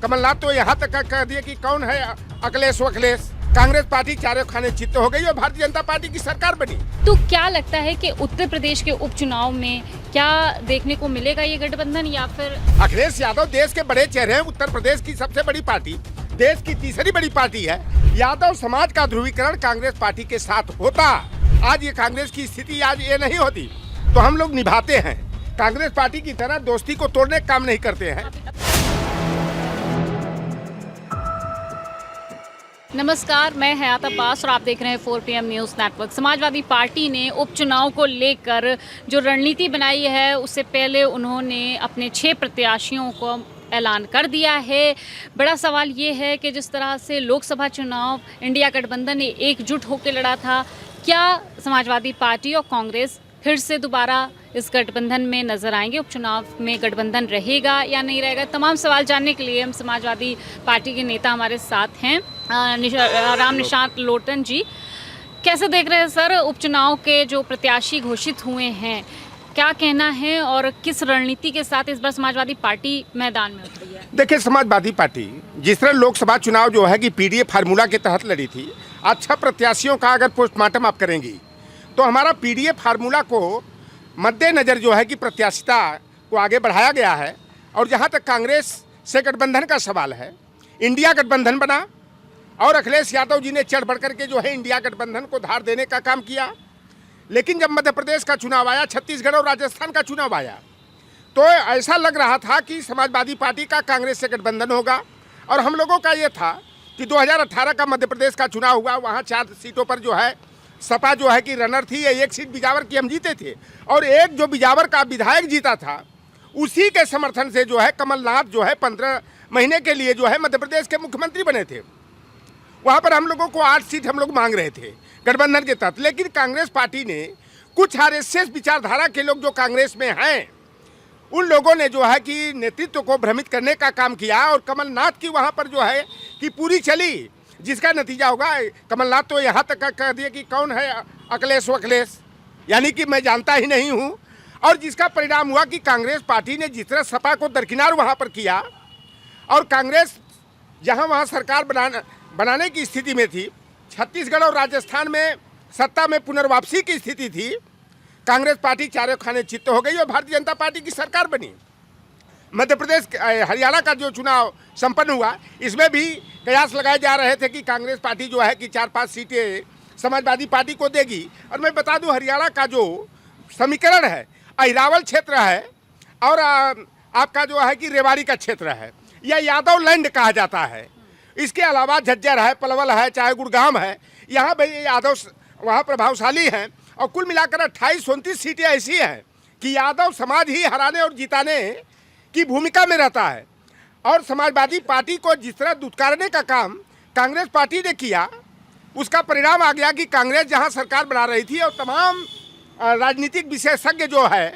कमलनाथ तो यहाँ तक कह दिए कि कौन है अखिलेश वखिलेश। कांग्रेस पार्टी चारों खाने चित्त हो गई और भारतीय जनता पार्टी की सरकार बनी। तो क्या लगता है कि उत्तर प्रदेश के उपचुनाव में क्या देखने को मिलेगा ये गठबंधन, या फिर अखिलेश यादव देश के बड़े चेहरे हैं, उत्तर प्रदेश की सबसे बड़ी पार्टी, देश की तीसरी बड़ी पार्टी है। यादव समाज का ध्रुवीकरण कांग्रेस पार्टी के साथ होता, आज ये कांग्रेस की स्थिति आज ये नहीं होती। तो हम लोग निभाते हैं, कांग्रेस पार्टी की तरह दोस्ती को तोड़ने का काम नहीं करते हैं। नमस्कार, मैं हयात अब्बास और आप देख रहे हैं 4 PM news network. Samajwadi party ने उपचुनाव को लेकर जो रणनीति बनाई है, उससे पहले उन्होंने अपने 6 प्रत्याशियों को ऐलान कर दिया है। बड़ा सवाल ये है कि जिस तरह से लोकसभा चुनाव इंडिया गठबंधन ने एकजुट होकर लड़ा था, क्या समाजवादी पार्टी और कांग्रेस फिर से दोबारा इस गठबंधन में नजर आएंगे? उपचुनाव में गठबंधन रहेगा या नहीं रहेगा? तमाम सवाल जानने के लिए हम समाजवादी पार्टी के नेता हमारे साथ हैं, राम निशांत लोटन जी। कैसे देख रहे हैं सर उपचुनाव के जो प्रत्याशी घोषित हुए हैं, क्या कहना है और किस रणनीति के साथ इस बार समाजवादी पार्टी मैदान में उतरी है? देखिए, समाजवादी पार्टी जिस तरह लोकसभा चुनाव जो है कि पीडीए फार्मूला के तहत लड़ी थी, अच्छा प्रत्याशियों का अगर पोस्टमार्टम आप करेंगी तो हमारा पीडीए फार्मूला को मद्देनजर जो है कि प्रत्याशिता को आगे बढ़ाया गया है। और जहाँ तक कांग्रेस से गठबंधन का सवाल है, इंडिया गठबंधन बना और अखिलेश यादव जी ने चढ़ बढ़ करके जो है इंडिया गठबंधन को धार देने का काम किया। लेकिन जब मध्य प्रदेश का चुनाव आया, छत्तीसगढ़ और राजस्थान का चुनाव आया, तो ऐसा लग रहा था कि समाजवादी पार्टी का कांग्रेस से गठबंधन होगा। और हम लोगों का ये था कि 2018 का मध्य प्रदेश का चुनाव हुआ, वहाँ 4 सीटों पर जो है सपा जो है कि रनर थी, एक सीट बिजावर की हम जीते थे और एक जो बिजावर का विधायक जीता था, उसी के समर्थन से जो है कमलनाथ जो है 15 महीने के लिए जो है मध्य प्रदेश के मुख्यमंत्री बने थे। वहाँ पर हम लोगों को 8 सीट हम लोग मांग रहे थे गठबंधन के तहत। लेकिन कांग्रेस पार्टी ने कुछ आरएसएस विचारधारा के लोग जो कांग्रेस में हैं, उन लोगों ने जो है कि नेतृत्व को भ्रमित करने का काम किया और कमलनाथ की वहाँ पर जो है कि पूरी चली, जिसका नतीजा होगा कमलनाथ तो यहाँ तक कह दिए कि कौन है अखिलेश वखिलेश, यानी कि मैं जानता ही नहीं हूँ। और जिसका परिणाम हुआ कि कांग्रेस पार्टी ने जिस तरह सपा को दरकिनार वहाँ पर किया और कांग्रेस जहाँ वहाँ सरकार बनाने की स्थिति में थी, छत्तीसगढ़ और राजस्थान में सत्ता में पुनर्वापसी की स्थिति थी, कांग्रेस पार्टी चारों खाने चित्त हो गई और भारतीय जनता पार्टी की सरकार बनी। मध्य प्रदेश हरियाणा का जो चुनाव संपन्न हुआ, इसमें भी कयास लगाए जा रहे थे कि कांग्रेस पार्टी जो है कि 4-5 सीटें समाजवादी पार्टी को देगी। और मैं बता दूं, हरियाणा का जो समीकरण है, अहिरावल क्षेत्र है और आपका जो है कि रेवाड़ी का क्षेत्र है, यह यादव लैंड कहा जाता है। इसके अलावा झज्जर है, पलवल है, चाहे गुड़गांव है, यहाँ भाई यादव वहाँ प्रभावशाली हैं। और कुल मिलाकर 28-29 सीटें ऐसी हैं कि यादव समाज ही हराने और जिताने की भूमिका में रहता है। और समाजवादी पार्टी को जिस तरह दुत्कारने का काम कांग्रेस पार्टी ने किया, उसका परिणाम आ गया कि कांग्रेस जहां सरकार बना रही थी और तमाम राजनीतिक विशेषज्ञ जो है,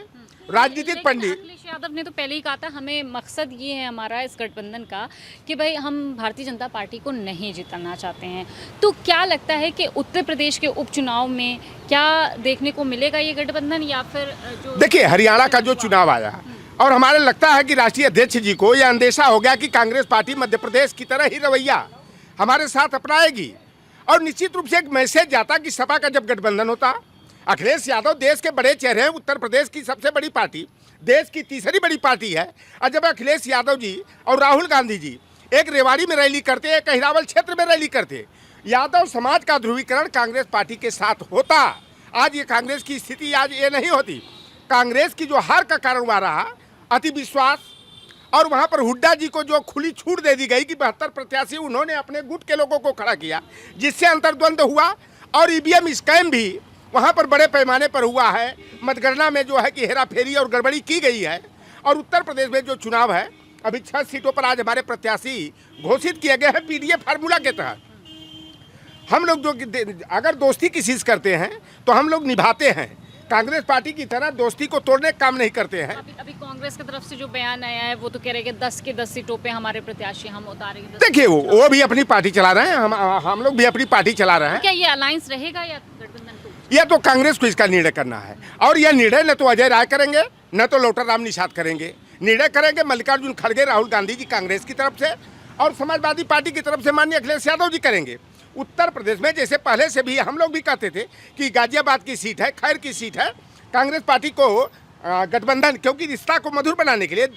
राजनीतिक पंडित, अखिलेश यादव ने तो पहले ही कहा था हमें मकसद ये है हमारा इस गठबंधन का कि भाई हम भारतीय जनता पार्टी को नहीं जिताना चाहते हैं। तो क्या लगता है कि उत्तर प्रदेश के उपचुनाव में क्या देखने को मिलेगा ये गठबंधन, या फिर जो देखिए हरियाणा का जो चुनाव आया और हमारे लगता है कि राष्ट्रीय अध्यक्ष जी को यह अंदेशा हो गया कि कांग्रेस पार्टी मध्य प्रदेश की तरह ही रवैया हमारे साथ अपनाएगी। और निश्चित रूप से एक मैसेज जाता कि सपा का जब गठबंधन होता, अखिलेश यादव देश के बड़े चेहरे हैं, उत्तर प्रदेश की सबसे बड़ी पार्टी, देश की तीसरी बड़ी पार्टी है। और जब अखिलेश यादव जी और राहुल गांधी जी एक रेवाड़ी में रैली करते, एक अहिरावल क्षेत्र में रैली करते, यादव समाज का ध्रुवीकरण कांग्रेस पार्टी के साथ होता, आज ये कांग्रेस की स्थिति आज ये नहीं होती। कांग्रेस की जो हार का कारण हुआ रहा अति विश्वास, और वहाँ पर हुड्डा जी को जो खुली छूट दे दी गई कि 72 प्रत्याशी उन्होंने अपने गुट के लोगों को खड़ा किया, जिससे अंतर्द्वंद हुआ। और ईवीएम स्कैम भी वहाँ पर बड़े पैमाने पर हुआ है, मतगणना में जो है कि हेराफेरी और गड़बड़ी की गई है। और उत्तर प्रदेश में जो चुनाव है, अभी 6 सीटों पर आज हमारे प्रत्याशी घोषित किए गए हैं पीडीए फार्मूला के तहत। हम लोग जो अगर दोस्ती किसी से करते हैं तो हम लोग निभाते हैं, कांग्रेस पार्टी की तरह दोस्ती को तोड़ने का काम नहीं करते हैं। अभी कांग्रेस की तरफ से जो बयान आया है वो तो कह रहे हैं कि 10 के 10 सीटों पे हमारे प्रत्याशी हम उतारेंगे। देखिए वो भी अपनी पार्टी चला रहे हैं, हम लोग भी अपनी पार्टी चला रहे हैं। क्या ये अलायंस रहेगा या गठबंधन टूटेगा? यह तो कांग्रेस को इसका निर्णय करना है और यह निर्णय न तो अजय राय करेंगे, न तो लोटाराम निषाद करेंगे। निर्णय करेंगे मल्लिकार्जुन खड़गे राहुल गांधी जी कांग्रेस की तरफ से और समाजवादी पार्टी की तरफ से माननीय अखिलेश यादव जी करेंगे। उत्तर प्रदेश में जैसे पहले से भी हम लोग भी कहते थे कि गाजियाबाद की सीट है, खैर की सीट है, कांग्रेस पार्टी को गठबंधन क्योंकि रिश्ता को मधुर बनाने के लिए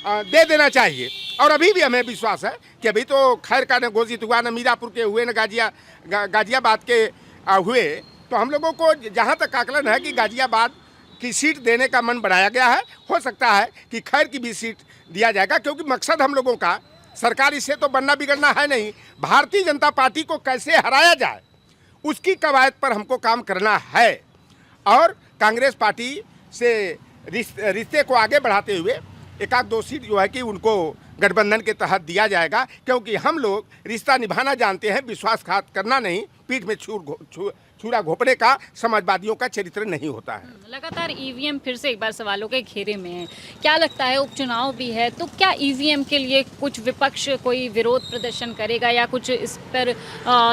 दे देना चाहिए। और अभी भी हमें विश्वास है कि अभी तो खैर का न घोषित हुआ, न मीरापुर के हुए, न गाजियाबाद के हुए, तो हम लोगों को जहाँ तक आकलन है कि गाजियाबाद की सीट देने का मन बढ़ाया गया है। हो सकता है कि खैर की भी सीट दिया जाएगा क्योंकि मकसद हम लोगों का सरकार इससे तो बनना बिगड़ना है नहीं, भारतीय जनता पार्टी को कैसे हराया जाए उसकी कवायद पर हमको काम करना है। और कांग्रेस पार्टी से रिश्ते को आगे बढ़ाते हुए एक आध दो सीट जो है कि उनको गठबंधन के तहत दिया जाएगा क्योंकि हम लोग रिश्ता निभाना जानते हैं, विश्वासघात करना नहीं, पीठ में छुरा घोंपने का समाजवादियों का चरित्र नहीं होता है। लगातार ईवीएम फिर से एक बार सवालों के घेरे में है। क्या लगता है उपचुनाव भी है तो क्या ईवीएम के लिए कुछ विपक्ष कोई विरोध प्रदर्शन करेगा या कुछ इस पर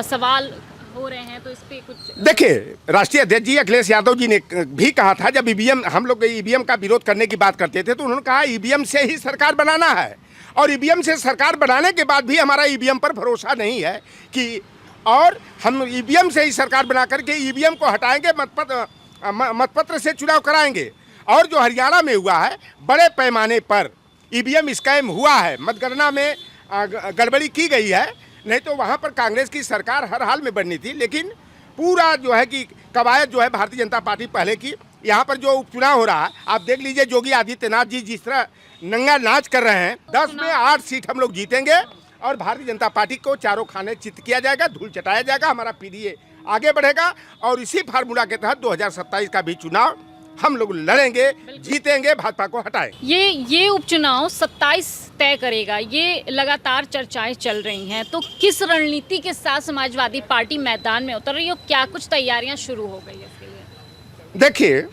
सवाल हो रहे हैं, तो इस पे कुछ देखिए, राष्ट्रीय अध्यक्ष जी अखिलेश यादव जी ने भी कहा था जब ईवीएम हम लोग ईवीएम का विरोध करने की बात करते थे तो उन्होंने कहा ईवीएम से ही सरकार बनाना है और ईवीएम से सरकार बनाने के बाद भी हमारा ईवीएम पर भरोसा नहीं है कि और हम ईवीएम से ही सरकार बना करके ईवीएम को हटाएंगे, मतपत्र से चुनाव कराएंगे। और जो हरियाणा में हुआ है बड़े पैमाने पर ईवीएम स्कैम हुआ है, मतगणना में गड़बड़ी की गई है, नहीं तो वहाँ पर कांग्रेस की सरकार हर हाल में बननी थी। लेकिन पूरा जो है कि कवायद जो है भारतीय जनता पार्टी पहले की, यहाँ पर जो उपचुनाव हो रहा है आप देख लीजिए, योगी आदित्यनाथ जी जिस तरह नंगा नाच कर रहे हैं, 10 में 8 सीट हम लोग जीतेंगे और भारतीय जनता पार्टी को चारों खाने चित किया जाएगा, धूल चटाया जाएगा, हमारा पीडीए आगे बढ़ेगा और इसी फार्मूला के तहत 2027 का भी चुनाव हम लोग लड़ेंगे, जीतेंगे, भाजपा को हटाएंगे। ये उपचुनाव 27 तय करेगा, ये लगातार चर्चाएं चल रही हैं। तो किस रणनीति के साथ समाजवादी पार्टी मैदान में उतर रही है, क्या कुछ तैयारियां शुरू हो गई है इसके लिए? देखिए,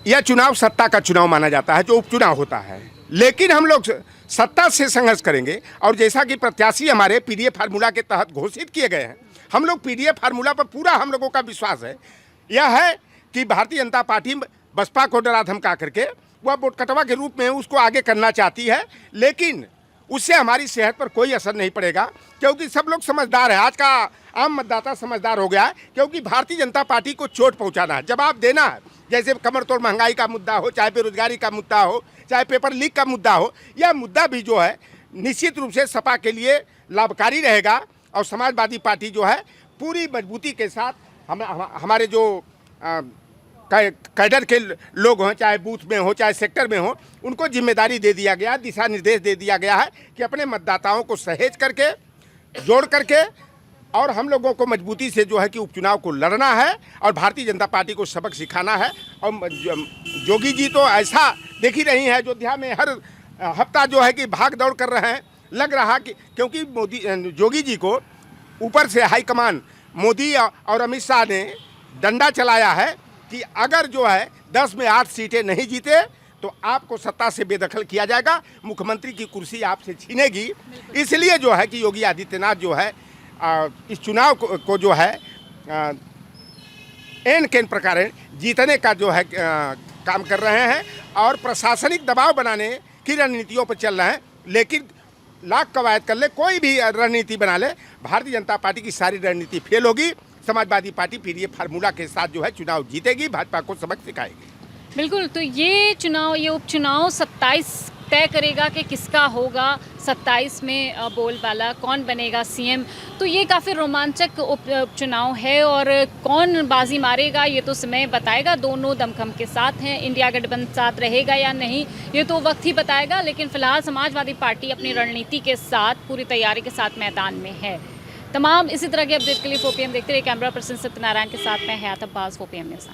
यह चुनाव सत्ता का चुनाव माना जाता है जो उपचुनाव होता है, लेकिन हम लोग सत्ता से संघर्ष करेंगे और जैसा कि प्रत्याशी हमारे पीडीए फार्मूला के तहत घोषित किए गए हैं, हम लोग पीडीए फार्मूला पर पूरा हम लोगों का विश्वास है। यह है कि भारतीय जनता पार्टी बसपा को डरा धमका करके वह वोट कटवा के रूप में उसको आगे करना चाहती है, लेकिन उससे हमारी सेहत पर कोई असर नहीं पड़ेगा क्योंकि सब लोग समझदार है। आज का आम मतदाता समझदार हो गया है क्योंकि भारतीय जनता पार्टी को चोट पहुंचाना है, जवाब देना है। जैसे कमर तोड़ महंगाई का मुद्दा हो, चाहे बेरोजगारी का मुद्दा हो, चाहे पेपर लीक का मुद्दा हो, यह मुद्दा भी जो है निश्चित रूप से सपा के लिए लाभकारी रहेगा और समाजवादी पार्टी जो है पूरी मजबूती के साथ हमारे जो कैडर के लोग हों, चाहे बूथ में हो चाहे सेक्टर में हो, उनको जिम्मेदारी दे दिया गया, दिशा निर्देश दे दिया गया है कि अपने मतदाताओं को सहेज करके, जोड़ करके और हम लोगों को मजबूती से जो है कि उपचुनाव को लड़ना है और भारतीय जनता पार्टी को सबक सिखाना है। और योगी जी तो ऐसा देख ही रही हैं, अयोध्या में हर हफ्ता जो है कि भाग दौड़ कर रहे हैं। लग रहा कि क्योंकि योगी जी को ऊपर से हाईकमान मोदी और अमित शाह ने डंडा चलाया है कि अगर जो है 10 में 8 सीटें नहीं जीते तो आपको सत्ता से बेदखल किया जाएगा, मुख्यमंत्री की कुर्सी आपसे छीनेगी। इसलिए जो है कि योगी आदित्यनाथ जो है इस चुनाव को जो है एन केन प्रकार जीतने का जो है काम कर रहे हैं और प्रशासनिक दबाव बनाने की रणनीतियों पर चल रहे हैं। लेकिन लाख कवायद कर ले, कोई भी रणनीति बना ले, भारतीय जनता पार्टी की सारी रणनीति फेल होगी। समाजवादी पार्टी पीडीए फार्मूला के साथ जो है चुनाव जीतेगी, भाजपा को सबक सिखाएगी। बिल्कुल, तो ये उपचुनाव 27 तय करेगा कि किसका होगा 27 में बोलबाला, कौन बनेगा सीएम। तो ये काफ़ी रोमांचक उपचुनाव है और कौन बाजी मारेगा ये तो समय बताएगा। दोनों दमखम के साथ हैं, इंडिया गठबंधन साथ रहेगा या नहीं ये तो वक्त ही बताएगा। लेकिन फिलहाल समाजवादी पार्टी अपनी रणनीति के साथ पूरी तैयारी के साथ मैदान में है। तमाम इसी तरह के अपडेट के लिए 4PM देखते रहिए। कैमरा पर्सन सत्यनारायण के साथ मैं हयात अब्बास, 4PM न्यूज़।